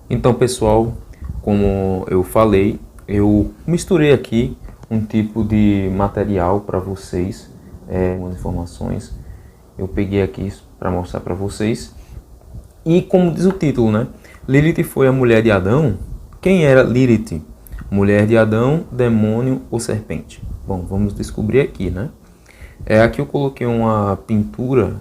Então, pessoal, como eu falei, eu misturei aqui um tipo de material para vocês, umas informações. Eu peguei aqui para mostrar para vocês. E como diz o título, né? Lilith foi a mulher de Adão. Quem era Lilith? Mulher de Adão, demônio ou serpente? Bom, vamos descobrir aqui, né? Aqui eu coloquei uma pintura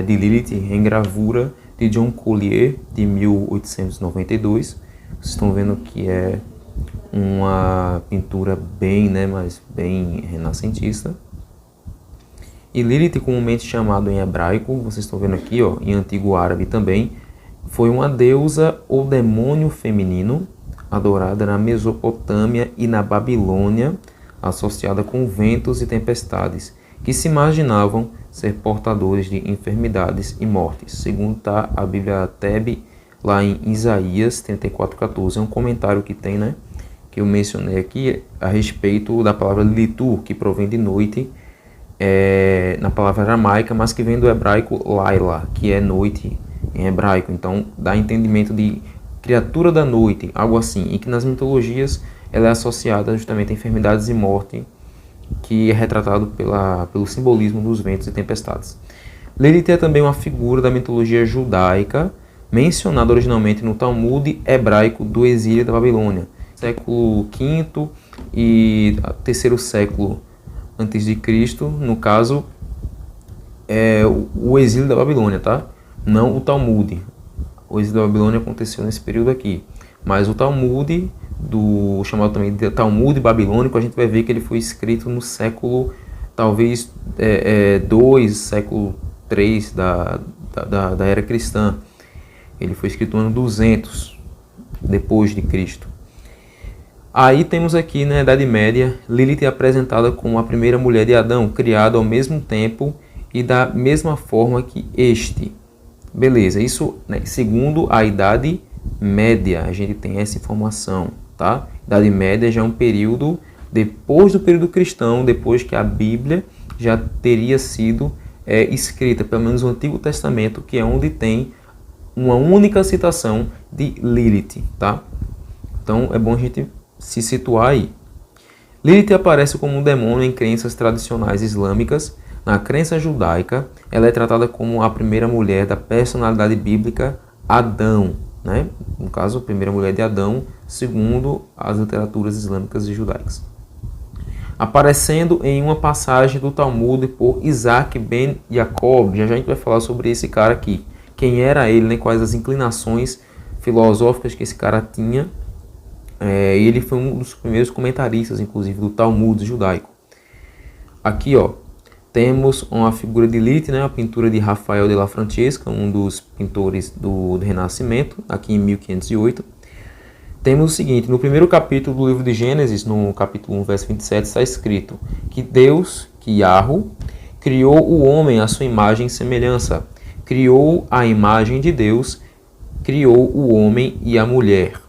de Lilith em gravura de John Collier, de 1892. Vocês estão vendo que é uma pintura bem, mas bem renascentista. E Lilith, comumente chamado em hebraico, vocês estão vendo aqui, ó, em antigo árabe também, foi uma deusa ou demônio feminino adorada na Mesopotâmia e na Babilônia, associada com ventos e tempestades, que se imaginavam ser portadores de enfermidades e mortes. Segundo está a Bíblia Teb, lá em Isaías 34:14, é um comentário que tem, né, que eu mencionei aqui a respeito da palavra litur, que provém de noite, na palavra aramaica, mas que vem do hebraico laila, que é noite em hebraico. Então dá entendimento de criatura da noite, algo assim, e que nas mitologias ela é associada justamente a enfermidades e morte, que é retratado pelo simbolismo dos ventos e tempestades. Lilith é também uma figura da mitologia judaica, mencionada originalmente no Talmud hebraico do exílio da Babilônia, século V e terceiro século antes de Cristo, no caso, é o exílio da Babilônia, tá? Não o Talmud. O exílio da Babilônia aconteceu nesse período aqui. Mas o Talmud, chamado também de Talmud babilônico, a gente vai ver que ele foi escrito no século, talvez, 2, século 3 da era cristã. Ele foi escrito no ano 200 depois de Cristo. Aí temos aqui, na Idade Média, Lilith é apresentada como a primeira mulher de Adão, criada ao mesmo tempo e da mesma forma que este. Beleza, isso, né, segundo a Idade Média, a gente tem essa informação, tá? Idade Média já é um período depois do período cristão, depois que a Bíblia já teria sido escrita, pelo menos o Antigo Testamento, que é onde tem uma única citação de Lilith, tá? Então é bom a gente se situar aí. Lilith aparece como um demônio em crenças tradicionais islâmicas. Na crença judaica, ela é tratada como a primeira mulher da personalidade bíblica Adão, né? No caso, a primeira mulher de Adão, segundo as literaturas islâmicas e judaicas. Aparecendo em uma passagem do Talmud por Isaac ben Jacob. Já a gente vai falar sobre esse cara aqui. Quem era ele, né? Quais as inclinações filosóficas que esse cara tinha. Ele foi um dos primeiros comentaristas, inclusive, do Talmud judaico. Aqui, ó, temos uma figura de Lilith, né, a pintura de Rafael de la Francesca, um dos pintores do Renascimento, aqui em 1508. Temos o seguinte: no primeiro capítulo do livro de Gênesis, no capítulo 1, verso 27, está escrito que Deus, que Yahweh, criou o homem à sua imagem e semelhança. Criou a imagem de Deus, criou o homem e a mulher.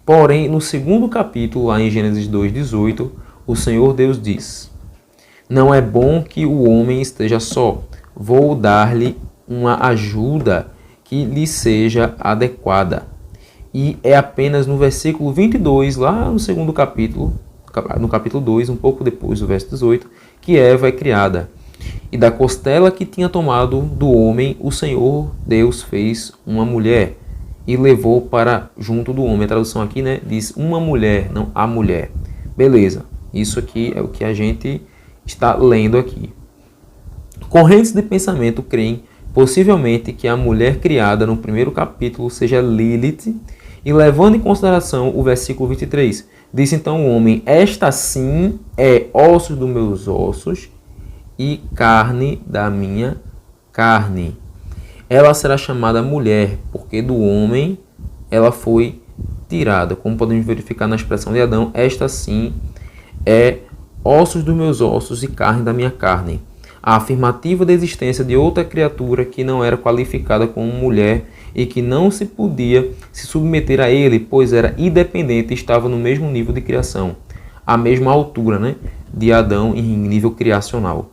Porém, no segundo capítulo, lá em Gênesis 2:18, o Senhor Deus diz: não é bom que o homem esteja só. Vou dar-lhe uma ajuda que lhe seja adequada. E é apenas no versículo 22, lá no segundo capítulo, no capítulo 2, um pouco depois do verso 18, que Eva é criada. E da costela que tinha tomado do homem, o Senhor Deus fez uma mulher e levou para junto do homem. A tradução aqui, né, diz uma mulher, não a mulher. Beleza, isso aqui é o que a gente está lendo aqui. Correntes de pensamento creem possivelmente que a mulher criada no primeiro capítulo seja Lilith, e levando em consideração o versículo 23, disse então o homem: esta sim é ossos dos meus ossos e carne da minha carne. Ela será chamada mulher, porque do homem ela foi tirada. Como podemos verificar na expressão de Adão, esta sim é ossos dos meus ossos e carne da minha carne. A afirmativa da existência de outra criatura que não era qualificada como mulher e que não se podia se submeter a ele, pois era independente e estava no mesmo nível de criação, a mesma altura, né, de Adão em nível criacional.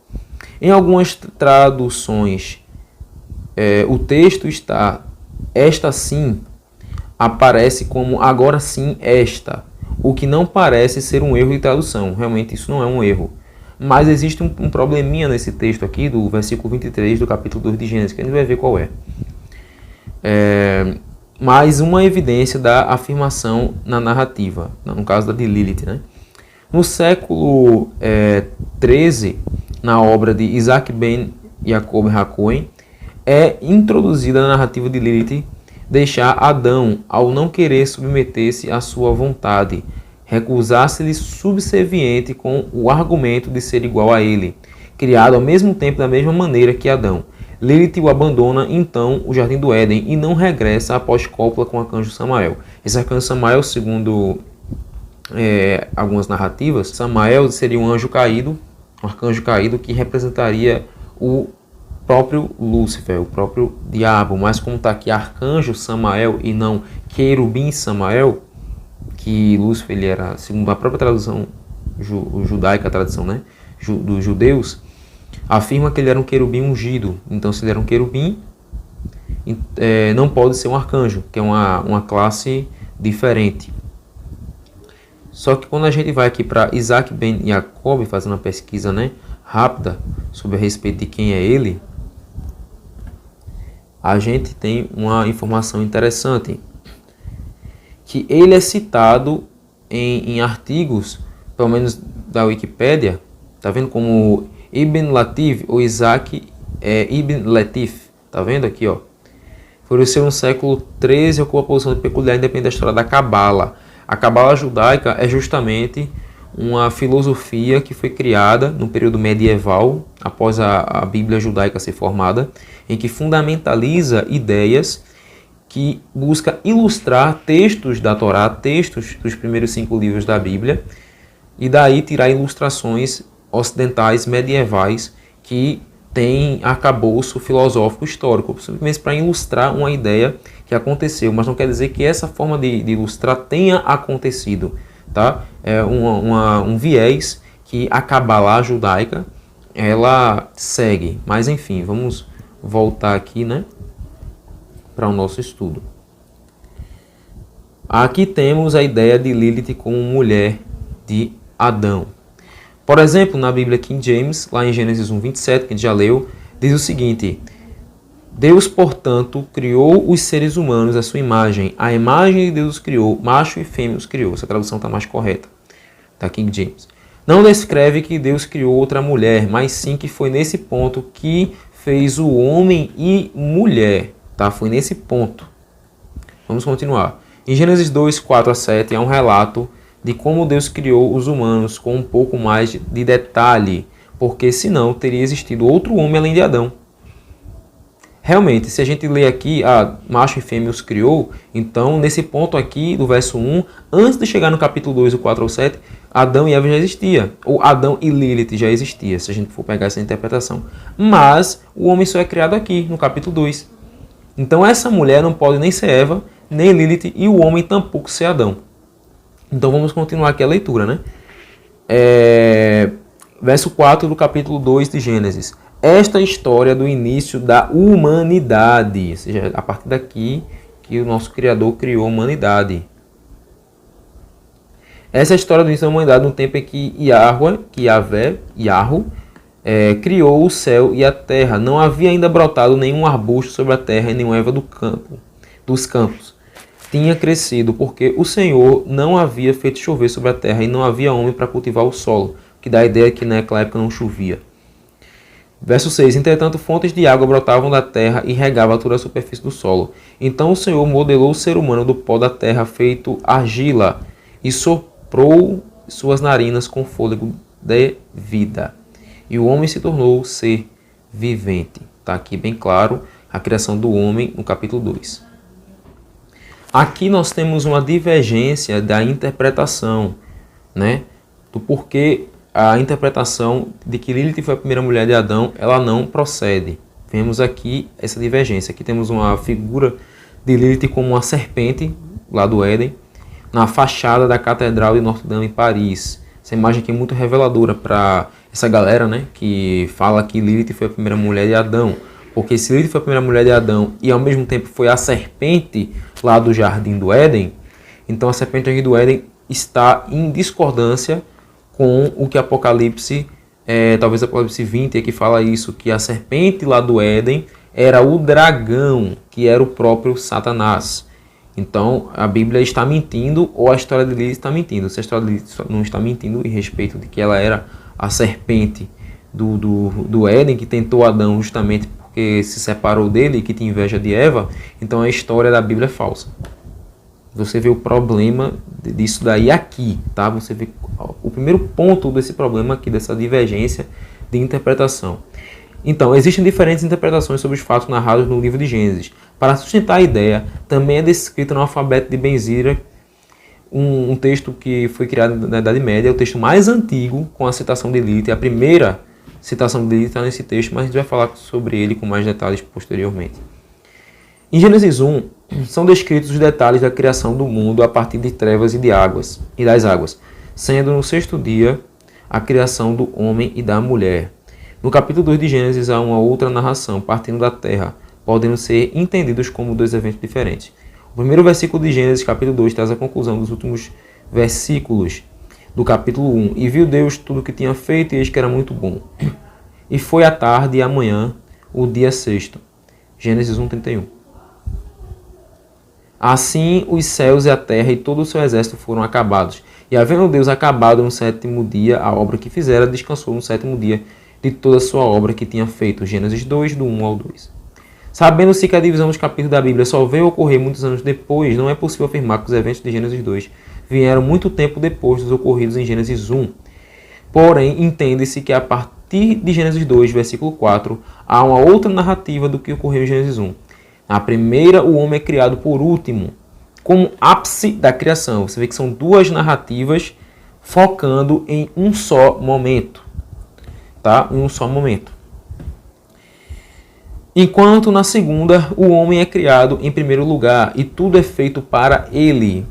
Em algumas traduções, o texto está: esta sim, aparece como agora sim esta, o que não parece ser um erro de tradução. Realmente isso não é um erro. Mas existe um probleminha nesse texto aqui, do versículo 23 do capítulo 2 de Gênesis, que a gente vai ver qual é. Mais uma evidência da afirmação na narrativa, no caso da de Lilith, né? No século 13, na obra de Isaac ben Jacob Hakohen, é introduzida na narrativa de Lilith deixar Adão, ao não querer submeter-se à sua vontade, recusar-se-lhe subserviente com o argumento de ser igual a ele, criado ao mesmo tempo da mesma maneira que Adão. Lilith o abandona então o Jardim do Éden e não regressa após cópula com o arcanjo Samael. Esse arcanjo Samael, segundo algumas narrativas, Samael seria um anjo caído, um arcanjo caído que representaria o próprio Lúcifer, o próprio diabo, mas como está aqui arcanjo Samael e não querubim Samael, que Lúcifer ele era, segundo a própria tradução judaica, a tradição, né, dos judeus, afirma que ele era um querubim ungido. Então, se ele era um querubim, não pode ser um arcanjo, que é uma classe diferente. Só que quando a gente vai aqui para Isaac ben Jacob, fazendo uma pesquisa, né, rápida sobre a respeito de quem é ele, a gente tem uma informação interessante, que ele é citado em artigos, pelo menos da Wikipédia, tá vendo como Ibn Latif, ou Isaac Ibn Latif, tá vendo aqui, ó. Floresceu no século 13 e ocupa a posição de peculiar independente da história da Cabala. A Cabala judaica é justamente uma filosofia que foi criada no período medieval, após a Bíblia judaica ser formada, em que fundamentaliza ideias que busca ilustrar textos da Torá, textos dos primeiros 5 livros da Bíblia, e daí tirar ilustrações ocidentais medievais que têm arcabouço filosófico histórico, simplesmente para ilustrar uma ideia que aconteceu, mas não quer dizer que essa forma de ilustrar tenha acontecido, tá? É um viés que a Cabala judaica ela segue, mas enfim, vamos voltar aqui, né, para o nosso estudo. Aqui temos a ideia de Lilith como mulher de Adão. Por exemplo, na Bíblia King James, lá em Gênesis 1:27, que a gente já leu, diz o seguinte: Deus, portanto, criou os seres humanos à sua imagem. A imagem de Deus os criou, macho e fêmea os criou. Essa tradução está mais correta, da King James. Não descreve que Deus criou outra mulher, mas sim que foi nesse ponto que fez o homem e mulher. Tá? Foi nesse ponto. Vamos continuar. Em Gênesis 2:4-7 há um relato de como Deus criou os humanos com um pouco mais de detalhe, porque senão teria existido outro homem além de Adão. Realmente, se a gente lê aqui, macho e fêmea os criou, então nesse ponto aqui do verso 1, antes de chegar no capítulo 2, do 4 ao 7, Adão e Eva já existia, ou Adão e Lilith já existia, se a gente for pegar essa interpretação. Mas o homem só é criado aqui, no capítulo 2. Então essa mulher não pode nem ser Eva, nem Lilith, e o homem tampouco ser Adão. Então vamos continuar aqui a leitura, né? Verso 4 do capítulo 2 de Gênesis. Esta é a história do início da humanidade. Ou seja, a partir daqui que o nosso Criador criou a humanidade. Essa é a história do início da humanidade no tempo em que Yahvé, criou o céu e a terra. Não havia ainda brotado nenhum arbusto sobre a terra e nenhuma erva dos campos. Tinha crescido, porque o Senhor não havia feito chover sobre a terra e não havia homem para cultivar o solo, que dá a ideia que naquela época não chovia. Verso 6. Entretanto, fontes de água brotavam da terra e regavam toda a superfície do solo. Então o Senhor modelou o ser humano do pó da terra feito argila e soprou suas narinas com fôlego de vida. E o homem se tornou ser vivente. Está aqui bem claro a criação do homem no capítulo 2. Aqui nós temos uma divergência da interpretação, né? Do porquê a interpretação de que Lilith foi a primeira mulher de Adão, ela não procede. Vemos aqui essa divergência. Aqui temos uma figura de Lilith como uma serpente, lá do Éden, na fachada da Catedral de Notre Dame em Paris. Essa imagem aqui é muito reveladora para essa galera, né, que fala que Lilith foi a primeira mulher de Adão. porque se Lilith foi a primeira mulher de Adão e ao mesmo tempo foi a serpente lá do Jardim do Éden, então a serpente do Jardim do Éden está em discordância com o que Apocalipse, talvez Apocalipse 20 é que fala isso, que a serpente lá do Éden era o dragão, que era o próprio Satanás. Então a Bíblia está mentindo ou a história de Lilith está mentindo. Se a história de Lilith não está mentindo em respeito de que ela era a serpente do Éden, que tentou Adão justamente porque se separou dele e que tinha inveja de Eva, então a história da Bíblia é falsa. Você vê o problema disso daí aqui, tá? Você vê o primeiro ponto desse problema aqui, dessa divergência de interpretação. Então, existem diferentes interpretações sobre os fatos narrados no livro de Gênesis. Para sustentar a ideia, também é descrito no alfabeto de Ben-Sira, um texto que foi criado na Idade Média, é o texto mais antigo com a citação de Lilith. A primeira citação de Lilith está nesse texto, mas a gente vai falar sobre ele com mais detalhes posteriormente. Em Gênesis 1, são descritos os detalhes da criação do mundo a partir de trevas e das águas, sendo no sexto dia a criação do homem e da mulher. No capítulo 2 de Gênesis há uma outra narração, partindo da terra, podendo ser entendidos como dois eventos diferentes. O primeiro versículo de Gênesis, capítulo 2, traz a conclusão dos últimos versículos do capítulo 1. E viu Deus tudo o que tinha feito, e eis que era muito bom. E foi a tarde e a manhã, o dia sexto. Gênesis 1:31. Assim os céus e a terra e todo o seu exército foram acabados. E havendo Deus acabado no sétimo dia a obra que fizera, descansou no sétimo dia de toda a sua obra que tinha feito. Gênesis 2, do 1 ao 2. Sabendo-se que a divisão dos capítulos da Bíblia só veio ocorrer muitos anos depois, não é possível afirmar que os eventos de Gênesis 2 vieram muito tempo depois dos ocorridos em Gênesis 1. Porém, entende-se que a partir de Gênesis 2, versículo 4, há uma outra narrativa do que ocorreu em Gênesis 1. Na primeira, o homem é criado por último, como ápice da criação. Você vê que são duas narrativas focando em um só momento. Tá? Em um só momento. Enquanto na segunda, o homem é criado em primeiro lugar e tudo é feito para ele.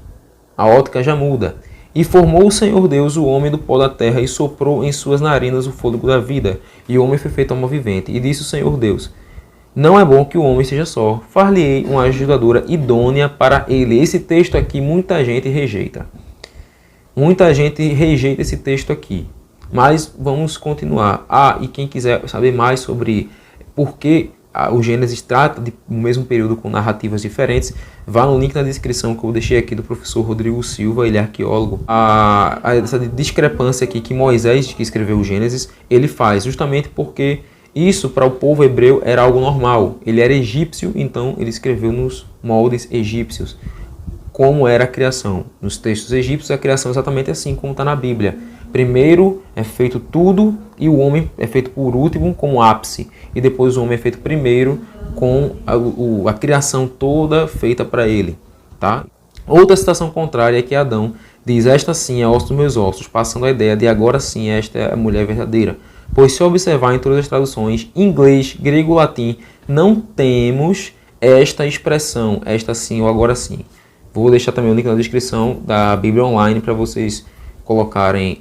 A ótica já muda. E formou o Senhor Deus o homem do pó da terra e soprou em suas narinas o fôlego da vida. E o homem foi feito alma vivente. E disse o Senhor Deus: não é bom que o homem seja só. Far-lhe-ei uma ajudadora idônea para ele. Esse texto aqui muita gente rejeita. Muita gente rejeita esse texto aqui. Mas vamos continuar. E quem quiser saber mais sobre por que o Gênesis trata do mesmo período com narrativas diferentes, vá no link na descrição que eu deixei aqui do professor Rodrigo Silva, ele é arqueólogo. Essa discrepância aqui que Moisés, que escreveu o Gênesis, ele faz justamente porque isso para o povo hebreu era algo normal. Ele era egípcio, então ele escreveu nos moldes egípcios como era a criação. Nos textos egípcios a criação é exatamente assim como está na Bíblia. Primeiro é feito tudo e o homem é feito por último como ápice. E depois o homem é feito primeiro com a criação toda feita para ele. Tá? Outra citação contrária é que Adão diz: esta sim é osso dos meus ossos, passando a ideia de agora sim esta é a mulher verdadeira. Pois se observar em todas as traduções, inglês, grego, latim, não temos esta expressão, esta sim ou agora sim. Vou deixar também o link na descrição da Bíblia Online para vocês colocarem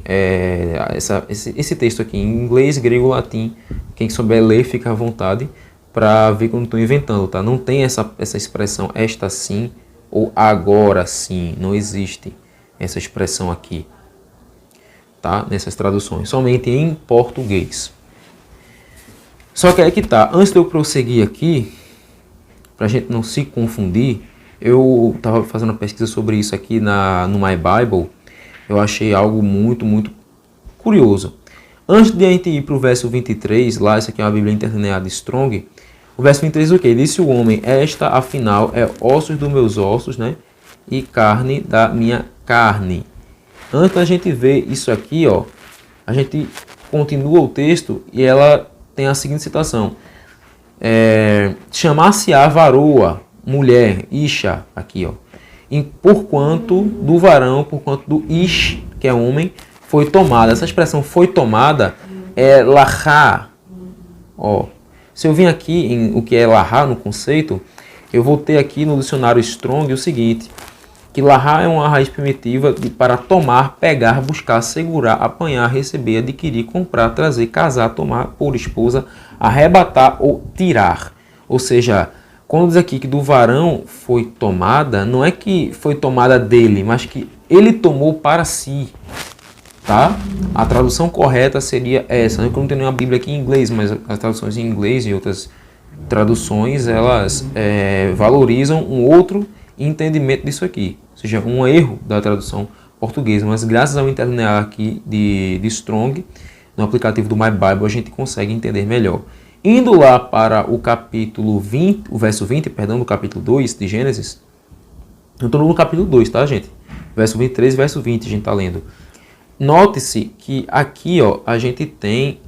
esse texto aqui em inglês, grego, latim. Quem souber ler, fica à vontade para ver que eu não estou inventando, tá? Não tem essa expressão esta sim ou agora sim. Não existe essa expressão aqui, tá? Nessas traduções, somente em português. Só que aí que tá. Antes de eu prosseguir aqui, para a gente não se confundir, eu estava fazendo uma pesquisa sobre isso aqui no My Bible. Eu achei algo muito, muito curioso. Antes de a gente ir para o verso 23, lá, isso aqui é uma Bíblia Interlineada Strong. O verso 23 o quê? Disse o homem: esta, afinal, é ossos dos meus ossos, né? E carne da minha carne. Antes da gente ver isso aqui, ó, a gente continua o texto e ela tem a seguinte citação. Chamar-se-á varoa, mulher, isha, aqui, ó. Porquanto do varão, porquanto do ish, que é homem, foi tomada. Essa expressão foi tomada é lahá. Ó, se eu vim aqui em o que é lahá no conceito, eu vou ter aqui no dicionário Strong o seguinte, que lahá é uma raiz primitiva para tomar, pegar, buscar, segurar, apanhar, receber, adquirir, comprar, trazer, casar, tomar por esposa, arrebatar ou tirar. Ou seja, quando diz aqui que do varão foi tomada, não é que foi tomada dele, mas que ele tomou para si, tá? A tradução correta seria essa. Eu não tenho nenhuma Bíblia aqui em inglês, mas as traduções em inglês e outras traduções, elas valorizam um outro entendimento disso aqui. Ou seja, um erro da tradução portuguesa. Mas graças ao interlinear aqui de Strong, no aplicativo do My Bible, a gente consegue entender melhor. Indo lá para o capítulo 20, o verso 20, perdão, do capítulo 2 de Gênesis. Eu estou no capítulo 2, tá, gente? Verso 23 e verso 20 a gente está lendo. Note-se que aqui, ó, a gente tem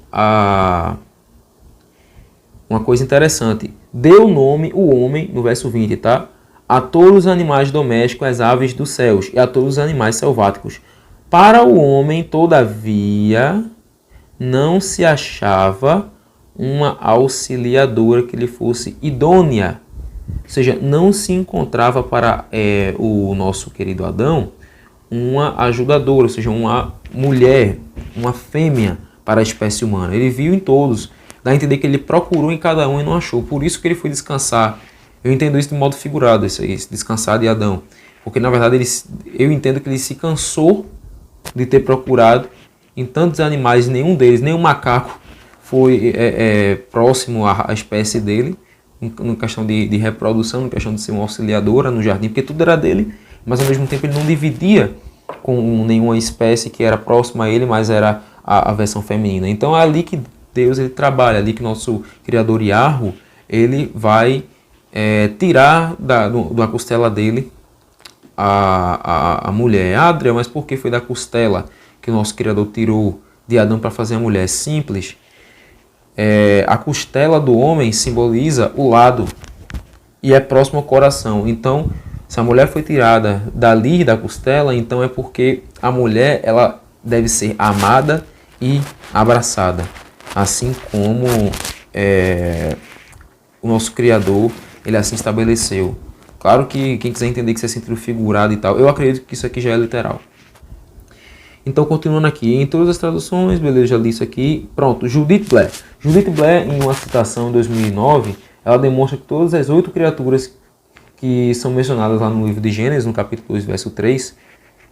uma coisa interessante. Deu nome o homem, no verso 20, tá? A todos os animais domésticos, as aves dos céus, e a todos os animais selváticos. Para o homem, todavia, não se achava uma auxiliadora que lhe fosse idônea. Ou seja, não se encontrava para o nosso querido Adão uma ajudadora, ou seja, uma mulher, uma fêmea para a espécie humana. Ele viu em todos, dá a entender que ele procurou em cada um e não achou. Por isso que ele foi descansar. Eu entendo isso de modo figurado, esse descansar de Adão. Porque na verdade eu entendo que ele se cansou de ter procurado em tantos animais, nenhum deles, nem um macaco foi próximo à espécie dele, na questão de reprodução, na questão de ser uma auxiliadora no jardim, porque tudo era dele, mas ao mesmo tempo ele não dividia com nenhuma espécie que era próxima a ele, mas era a versão feminina. Então é ali que Deus ele trabalha, ali que nosso Criador Yahweh, ele vai tirar da costela dele a mulher. Adria, mas por que foi da costela que o nosso Criador tirou de Adão para fazer a mulher? Simples. A costela do homem simboliza o lado e é próximo ao coração. Então, se a mulher foi tirada dali da costela, então é porque a mulher ela deve ser amada e abraçada, assim como o nosso Criador ele assim estabeleceu. Claro que quem quiser entender que isso é sentido figurado e tal, eu acredito que isso aqui já é literal. Então, continuando aqui, em todas as traduções, beleza, já li isso aqui. Pronto, Judith Blair. Judith Blair, em uma citação em 2009, ela demonstra que todas as 8 criaturas que são mencionadas lá no livro de Gênesis, no capítulo 2, verso 3,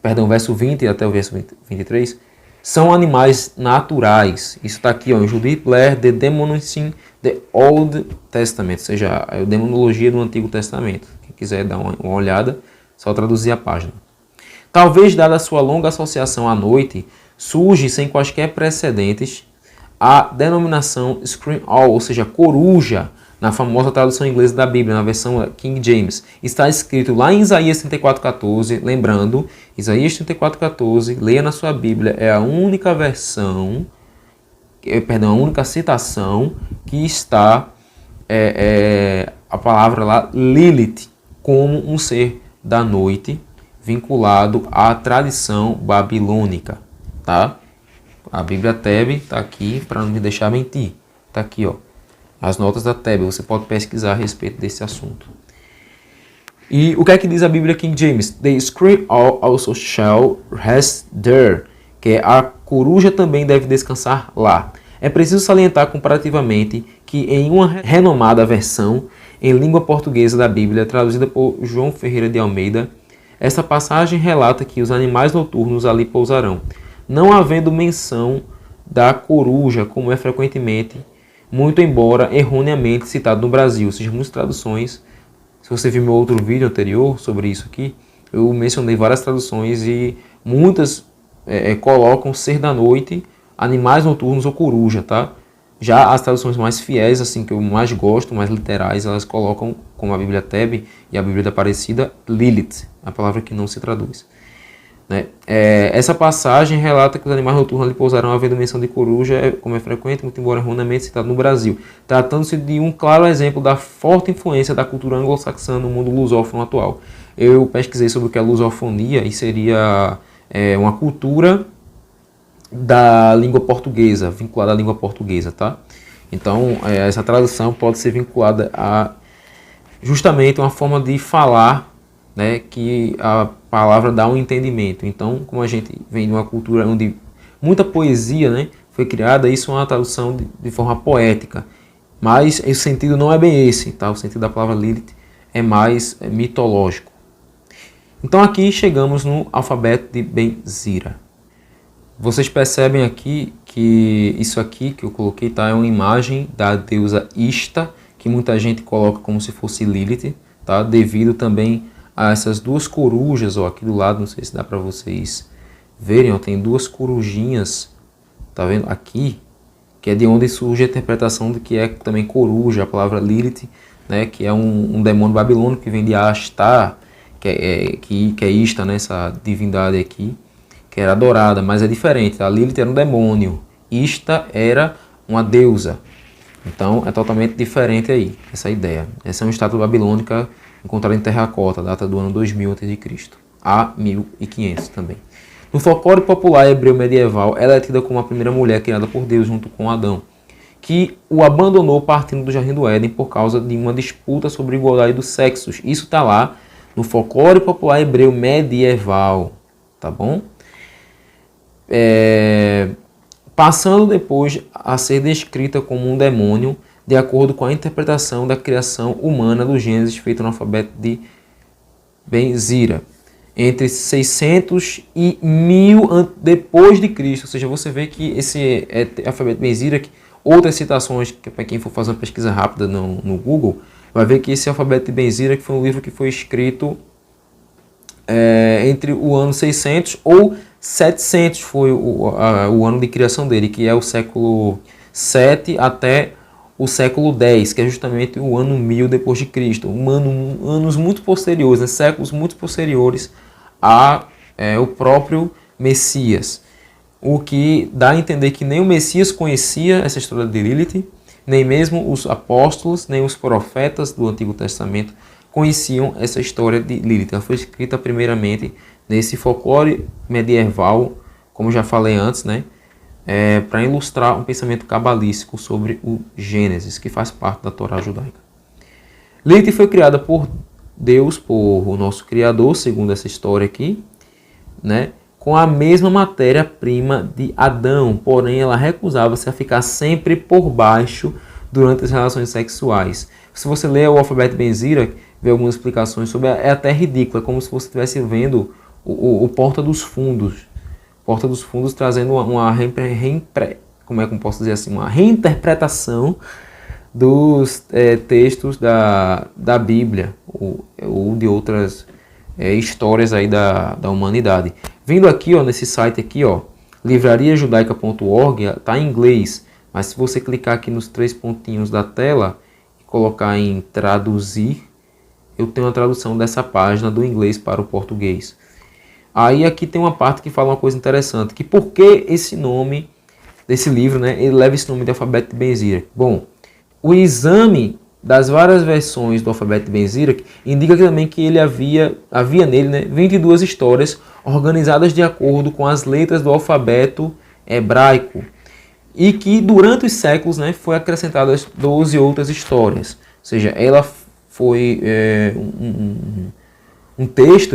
perdão, verso 20 até o verso 23, são animais naturais. Isso está aqui, ó, em Judith Blair, The Demonizing the Old Testament, ou seja, a demonologia do Antigo Testamento. Quem quiser dar uma olhada, só traduzir a página. Talvez, dada a sua longa associação à noite, surge sem quaisquer precedentes a denominação Scream Owl, ou seja, coruja, na famosa tradução inglesa da Bíblia, na versão King James. Está escrito lá em Isaías 34,14, lembrando, Isaías 34,14, leia na sua Bíblia, é a única versão, a única citação que está a palavra lá, Lilith, como um ser da noite, vinculado à tradição babilônica, tá? A Bíblia Teb está aqui para não me deixar mentir. Está aqui, ó, as notas da Teb. Você pode pesquisar a respeito desse assunto. E o que é que diz a Bíblia King James? The scream owl also shall rest there, que a coruja também deve descansar lá. É preciso salientar comparativamente que em uma renomada versão em língua portuguesa da Bíblia, traduzida por João Ferreira de Almeida, essa passagem relata que os animais noturnos ali pousarão, não havendo menção da coruja, como é frequentemente, muito embora erroneamente citado no Brasil. Ou seja, muitas traduções, se você viu meu outro vídeo anterior sobre isso aqui, eu mencionei várias traduções e muitas colocam ser da noite, animais noturnos ou coruja, tá? Já as traduções mais fiéis, assim, que eu mais gosto, mais literais, elas colocam, como a Bíblia Teb e a Bíblia da Aparecida, Lilith, a palavra que não se traduz. Né? Essa passagem relata que os animais noturnos ali pousarão havendo menção de coruja, como é frequente, muito embora erroneamente citado no Brasil, tratando-se de um claro exemplo da forte influência da cultura anglo-saxã no mundo lusófono atual. Eu pesquisei sobre o que é lusofonia e seria uma cultura da língua portuguesa, vinculada à língua portuguesa, tá? Então, essa tradução pode ser vinculada a justamente uma forma de falar, né, que a palavra dá um entendimento. Então, como a gente vem de uma cultura onde muita poesia, né, foi criada, isso é uma tradução de forma poética. Mas o sentido não é bem esse, tá? O sentido da palavra Lilith é mais mitológico. Então aqui chegamos no alfabeto de Ben-Zira. Vocês percebem aqui que isso aqui que eu coloquei, tá, é uma imagem da deusa Ishtar, que muita gente coloca como se fosse Lilith, tá? Devido também a essas duas corujas, ó, aqui do lado, não sei se dá para vocês verem, ó, tem duas corujinhas, tá vendo? Aqui, que é de onde surge a interpretação de que é também coruja, a palavra Lilith, né, que é um demônio babilônico que vem de Ashtar, que é Ishtar, né, essa divindade aqui, que era adorada, mas é diferente. A Lilith era um demônio, Ishtar era uma deusa. Então é totalmente diferente aí, essa ideia. Essa é uma estátua babilônica encontrada em terracota, data do ano 2000 a.C., a 1500 também. No folclore popular hebreu medieval, ela é tida como a primeira mulher criada por Deus junto com Adão, que o abandonou partindo do Jardim do Éden por causa de uma disputa sobre a igualdade dos sexos. Isso está lá no folclore popular hebreu medieval, tá bom? Passando depois a ser descrita como um demônio, de acordo com a interpretação da criação humana do Gênesis feita no alfabeto de Ben-Zira, entre 600 e 1000 depois de Cristo. Ou seja, você vê que esse alfabeto Ben-Zira, outras citações, que para quem for fazer uma pesquisa rápida no Google, vai ver que esse alfabeto de Ben-Zira que foi um livro que foi escrito entre o ano 600 ou 700 foi o ano de criação dele, que é o século 7 até o século 10, que é justamente o ano 1000 depois de Cristo, anos muito posteriores, né, séculos muito posteriores a o próprio Messias. O que dá a entender que nem o Messias conhecia essa história de Lilith, nem mesmo os apóstolos, nem os profetas do Antigo Testamento conheciam essa história de Lilith. Ela foi escrita primeiramente nesse folclore medieval, como já falei antes, né? Para ilustrar um pensamento cabalístico sobre o Gênesis, que faz parte da Torá judaica. Lilith foi criada por Deus, por o nosso Criador, segundo essa história aqui, né? Com a mesma matéria-prima de Adão, porém ela recusava-se a ficar sempre por baixo durante as relações sexuais. Se você ler o alfabeto Ben-Zira, vê algumas explicações sobre, é até ridícula, como se você estivesse vendo o Porta dos Fundos. Porta dos Fundos trazendo uma reinterpretação dos textos da Bíblia ou de outras histórias aí da humanidade. Vindo aqui, ó, nesse site aqui, ó, livrariajudaica.org, tá em inglês, mas se você clicar aqui nos 3 pontinhos da tela e colocar em traduzir, eu tenho a tradução dessa página do inglês para o português. Aí aqui tem uma parte que fala uma coisa interessante, que por que esse nome desse livro, né, ele leva esse nome de alfabeto de Ben-Zira? Bom, o exame das várias versões do alfabeto de Ben-Zira indica também que ele havia nele, né, 22 histórias organizadas de acordo com as letras do alfabeto hebraico e que durante os séculos, né, foi acrescentadas 12 outras histórias. Ou seja, ela foi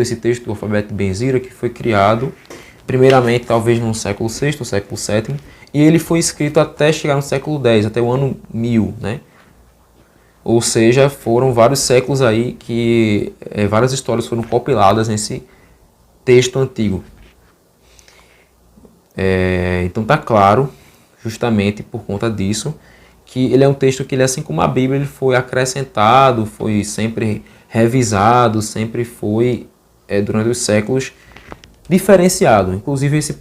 esse texto do alfabeto de Ben-Zira que foi criado primeiramente talvez no século VI ou século VII, e ele foi escrito até chegar no século X, até o ano 1000, né? Ou seja, foram vários séculos aí que várias histórias foram compiladas nesse texto antigo. Então tá claro, justamente por conta disso, que ele é um texto que, assim como a Bíblia, ele foi acrescentado, foi sempre revisado, sempre foi, durante os séculos, diferenciado. Inclusive esse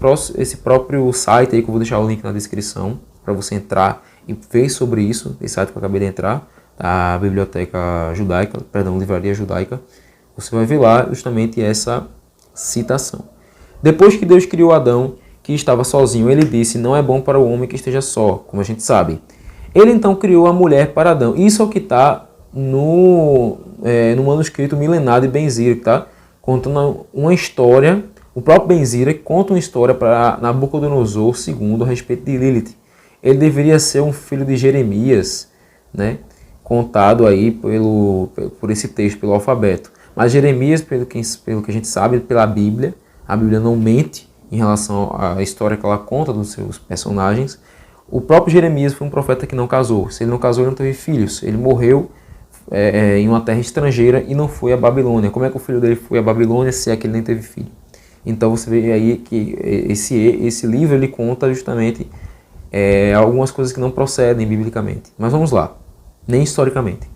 próprio site aí, que eu vou deixar o link na descrição, para você entrar e ver sobre isso, esse site que eu acabei de entrar, da Biblioteca Judaica, perdão, Livraria Judaica, você vai ver lá justamente essa citação. Depois que Deus criou Adão, que estava sozinho, ele disse, não é bom para o homem que esteja só, como a gente sabe. Ele então criou a mulher para Adão. Isso é o que está no manuscrito milenar de Ben-Zira, tá? Contando uma história, o próprio Ben-Zira conta uma história para Nabucodonosor II a respeito de Lilith. Ele deveria ser um filho de Jeremias, né? Contado aí por esse texto, pelo alfabeto. Mas Jeremias, pelo que a gente sabe, pela Bíblia, a Bíblia não mente em relação à história que ela conta dos seus personagens. O próprio Jeremias foi um profeta que não casou. Se ele não casou, ele não teve filhos. Ele morreu em uma terra estrangeira e não foi à Babilônia. Como é que o filho dele foi à Babilônia se é que ele nem teve filho? Então você vê aí que esse livro ele conta justamente algumas coisas que não procedem biblicamente. Mas vamos lá, nem historicamente.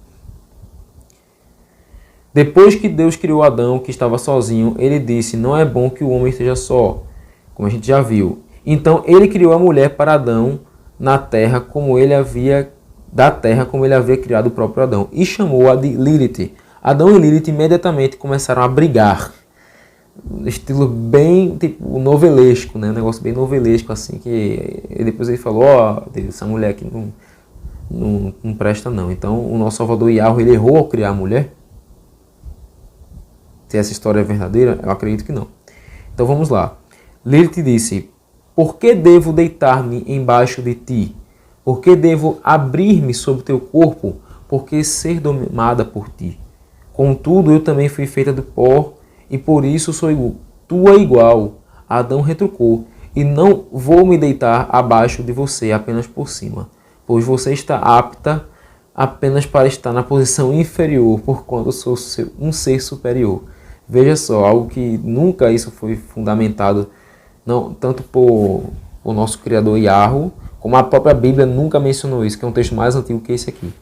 Depois que Deus criou Adão, que estava sozinho, ele disse, não é bom que o homem esteja só, como a gente já viu. Então ele criou a mulher para Adão na terra, como ele havia criado o próprio Adão, e chamou-a de Lilith. Adão e Lilith imediatamente começaram a brigar. Estilo bem tipo novelesco, né? Um negócio bem novelesco, assim, que depois ele falou, essa mulher aqui não presta não. Então o nosso Salvador Yahweh, ele errou ao criar a mulher? Se essa história é verdadeira, eu acredito que não. Então vamos lá. Lilith disse, por que devo deitar-me embaixo de ti? Por que devo abrir-me sobre teu corpo? Por que ser domada por ti? Contudo, eu também fui feita do pó, e por isso sou tua igual. Adão retrucou, e não vou me deitar abaixo de você apenas por cima, pois você está apta apenas para estar na posição inferior, porquanto sou um ser superior. Veja só, algo que nunca isso foi fundamentado, não, tanto por o nosso Criador Yahweh, como a própria Bíblia nunca mencionou isso, que é um texto mais antigo que esse aqui.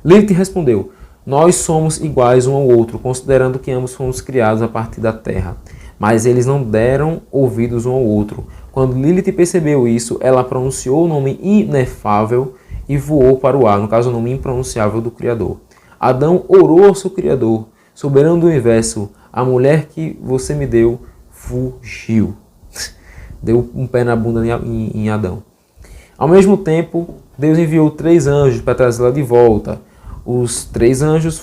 Lilith respondeu, nós somos iguais um ao outro, considerando que ambos fomos criados a partir da terra. Mas eles não deram ouvidos um ao outro. Quando Lilith percebeu isso, ela pronunciou o nome inefável e voou para o ar, no caso o nome impronunciável do Criador. Adão orou ao seu Criador, soberano do universo, a mulher que você me deu fugiu. Deu um pé na bunda em Adão. Ao mesmo tempo, Deus enviou 3 anjos para trazê-la de volta. Os 3 anjos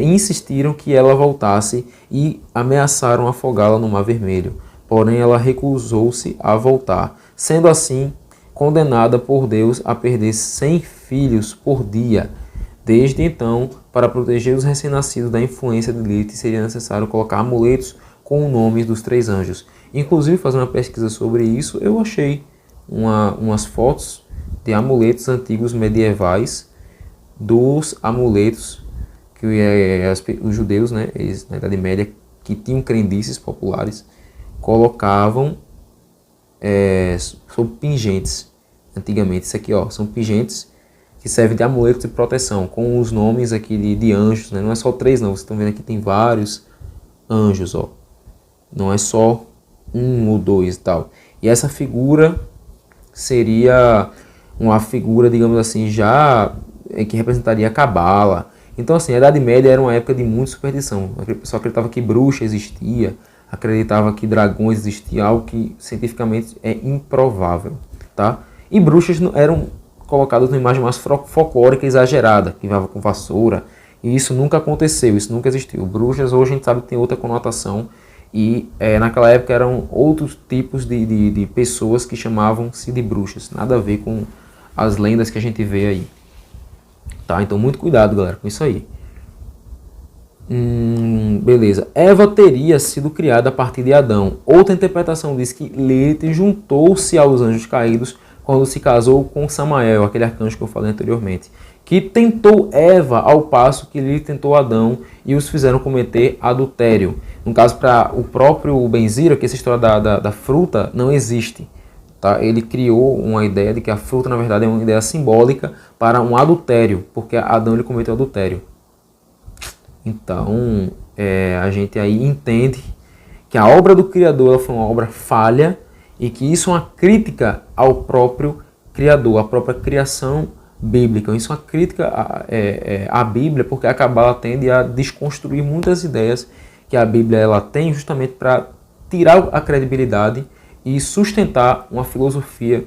insistiram que ela voltasse e ameaçaram afogá-la no Mar Vermelho. Porém, ela recusou-se a voltar. Sendo assim, condenada por Deus a perder 100 filhos por dia. Desde então, para proteger os recém-nascidos da influência de Lilith, seria necessário colocar amuletos com o nome dos 3 anjos. Inclusive, fazendo uma pesquisa sobre isso, eu achei umas fotos de amuletos antigos medievais, dos amuletos que os judeus, né, eles, na Idade Média, que tinham crendices populares, colocavam sob pingentes. Antigamente, isso aqui são pingentes que servem de amuletos de proteção, com os nomes aqui de anjos, né? Não é só 3 não, vocês estão vendo aqui tem vários anjos, não é só 1 ou 2 e tal. E essa figura seria uma figura, digamos assim, já que representaria a Cabala. Então, assim, a Idade Média era uma época de muita superstição. O pessoal acreditava que bruxa existia, acreditava que dragões existiam, algo que cientificamente é improvável, tá? E bruxas eram colocadas numa imagem mais folclórica exagerada, que levava com vassoura, e isso nunca aconteceu, isso nunca existiu. Bruxas hoje a gente sabe que tem outra conotação, e naquela época eram outros tipos de pessoas que chamavam-se de bruxas, nada a ver com as lendas que a gente vê aí. Tá? Então muito cuidado, galera, com isso aí. Beleza. Eva teria sido criada a partir de Adão. Outra interpretação diz que Lilith juntou-se aos anjos caídos quando se casou com Samael, aquele arcanjo que eu falei anteriormente, que tentou Eva ao passo que Lilith tentou Adão e os fizeram cometer adultério. No caso, para o próprio Benzira, que essa história da fruta não existe. Tá? Ele criou uma ideia de que a fruta, na verdade, é uma ideia simbólica para um adultério, porque Adão ele cometeu adultério. Então, a gente aí entende que a obra do Criador foi uma obra falha e que isso é uma crítica ao próprio Criador, à própria criação bíblica. Isso é uma crítica à Bíblia, porque a Cabala tende a desconstruir muitas ideias que a Bíblia ela tem justamente para tirar a credibilidade e sustentar uma filosofia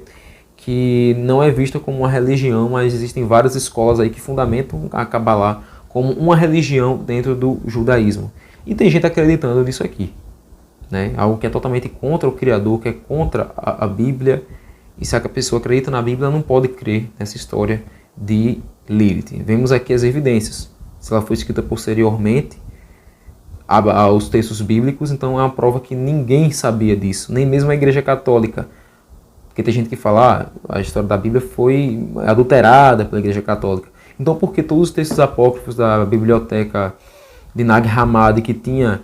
que não é vista como uma religião, mas existem várias escolas aí que fundamentam a Kabbalah como uma religião dentro do judaísmo. E tem gente acreditando nisso aqui, né? Algo que é totalmente contra o Criador, que é contra a Bíblia. E se a pessoa acredita na Bíblia, ela não pode crer nessa história de Lilith. Vemos aqui as evidências. Se ela foi escrita posteriormente aos textos bíblicos, então é uma prova que ninguém sabia disso, nem mesmo a Igreja Católica Porque tem gente que fala, a história da Bíblia foi adulterada pela Igreja Católica. Então, por que todos os textos apócrifos da biblioteca de Nag Hammadi, que tinha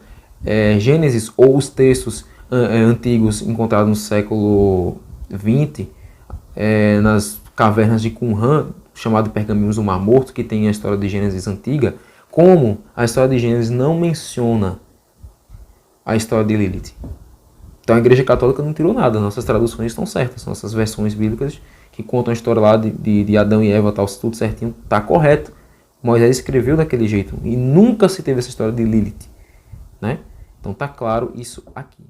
Gênesis, ou os textos antigos encontrados no século XX, nas cavernas de Qumran, chamado de Pergaminhos do Mar Morto, que tem a história de Gênesis antiga, como a história de Gênesis não menciona a história de Lilith. Então a Igreja Católica não tirou nada, nossas traduções estão certas, nossas versões bíblicas que contam a história lá de Adão e Eva, tal, tudo certinho, está correto. Moisés escreveu daquele jeito e nunca se teve essa história de Lilith, né? Então tá claro isso aqui.